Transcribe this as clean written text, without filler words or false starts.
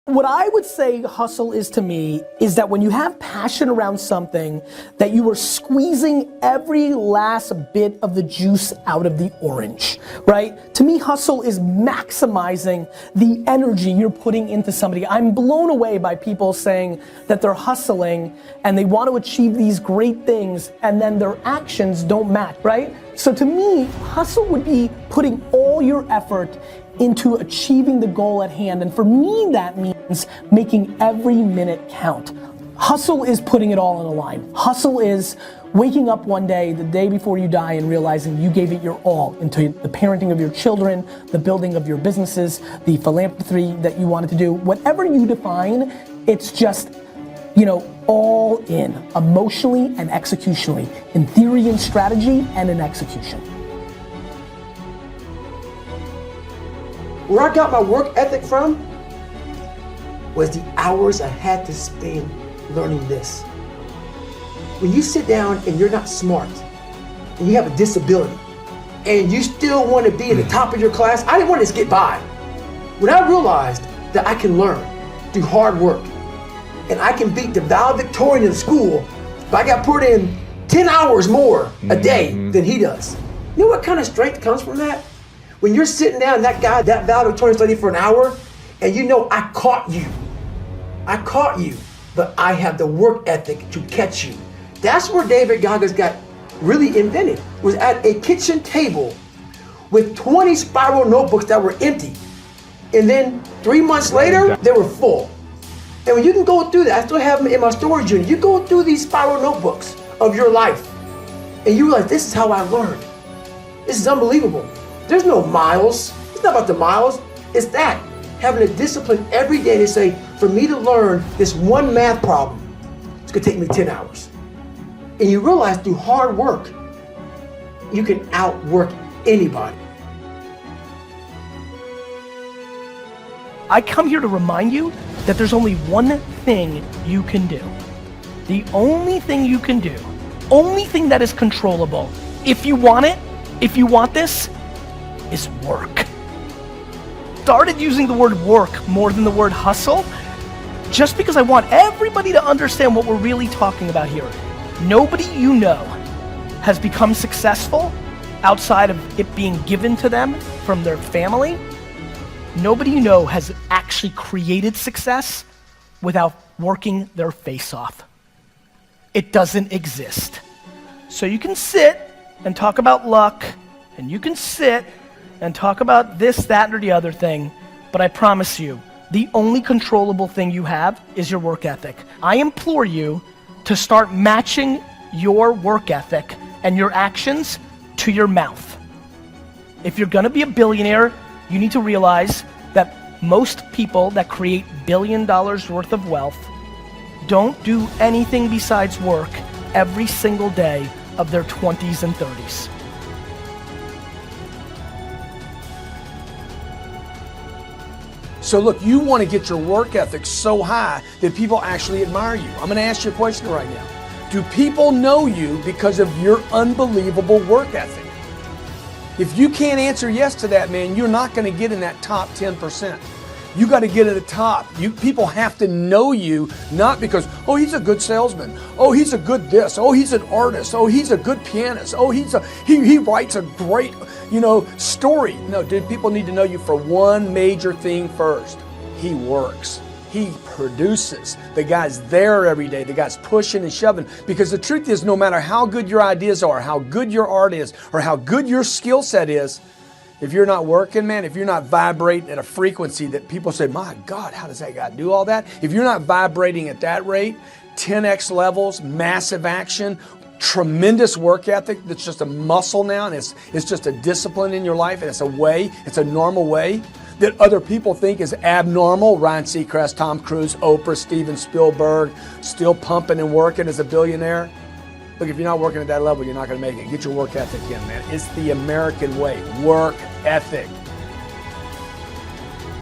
What I would say hustle is to me is that when you have passion around something, that you are squeezing every last bit of the juice out of the orange, right? To me, hustle is maximizing the energy you're putting into somebody. I'm blown away by people saying that they're hustling and they want to achieve these great things and then their actions don't match, right? So to me, hustle would be putting all your effort into achieving the goal at hand. And for me, that means making every minute count. Hustle is putting it all on the line. Hustle is waking up one day, the day before you die, and realizing you gave it your all into the parenting of your children, the building of your businesses, the philanthropy that you wanted to do. Whatever you define, it's just, all in, emotionally and executionally, in theory and strategy and in execution. Where I got my work ethic from was the hours I had to spend learning this. When you sit down and you're not smart, and you have a disability, and you still want to be in the top of your class, I didn't want to just get by. When I realized that I can learn through hard work, and I can beat the valedictorian in school, but I got put in 10 hours more a day than he does. You know what kind of strength comes from that? When you're sitting down, that valedictorian studied for an hour, and I caught you, but I have the work ethic to catch you. That's where David Goggins got really invented, was at a kitchen table with 20 spiral notebooks that were empty. And then 3 months later, they were full. And when you can go through that, I still have them in my storage unit, you go through these spiral notebooks of your life, and you realize, this is how I learned. This is unbelievable. There's no miles. It's not about the miles. It's that, having a discipline every day to say, for me to learn this one math problem, it's gonna take me 10 hours. And you realize through hard work, you can outwork anybody. I come here to remind you that there's only one thing you can do. The only thing you can do, only thing that is controllable, if you want it, if you want this, is work. Started using the word work more than the word hustle, just because I want everybody to understand what we're really talking about here. Nobody you know has become successful outside of it being given to them from their family. Nobody you know has actually created success without working their face off. It doesn't exist. So you can sit and talk about luck, and you can sit and talk about this, that, or the other thing, but I promise you, the only controllable thing you have is your work ethic. I implore you to start matching your work ethic and your actions to your mouth. If you're gonna be a billionaire, you need to realize that most people that create $1 billion worth of wealth don't do anything besides work every single day of their 20s and 30s. So look, you want to get your work ethic so high that people actually admire you. I'm going to ask you a question right now. Do people know you because of your unbelievable work ethic? If you can't answer yes to that, man, you're not going to get in that top 10%. You got to get at the top. People have to know you, not because, oh, he's a good salesman. Oh, he's a good this. Oh, he's an artist. Oh, he's a good pianist. Oh, he writes a great, story. No, dude, people need to know you for one major thing first. He works. He produces. The guy's there every day. The guy's pushing and shoving. Because the truth is, no matter how good your ideas are, how good your art is, or how good your skill set is, if you're not working, man, if you're not vibrating at a frequency that people say, my God, how does that guy do all that? If you're not vibrating at that rate, 10x levels, massive action, tremendous work ethic that's just a muscle now, and it's just a discipline in your life, and it's a normal way that other people think is abnormal. Ryan Seacrest, Tom Cruise, Oprah, Steven Spielberg, still pumping and working as a billionaire. Look, if you're not working at that level, you're not going to make it. Get your work ethic in, man. It's the American way. Work ethic.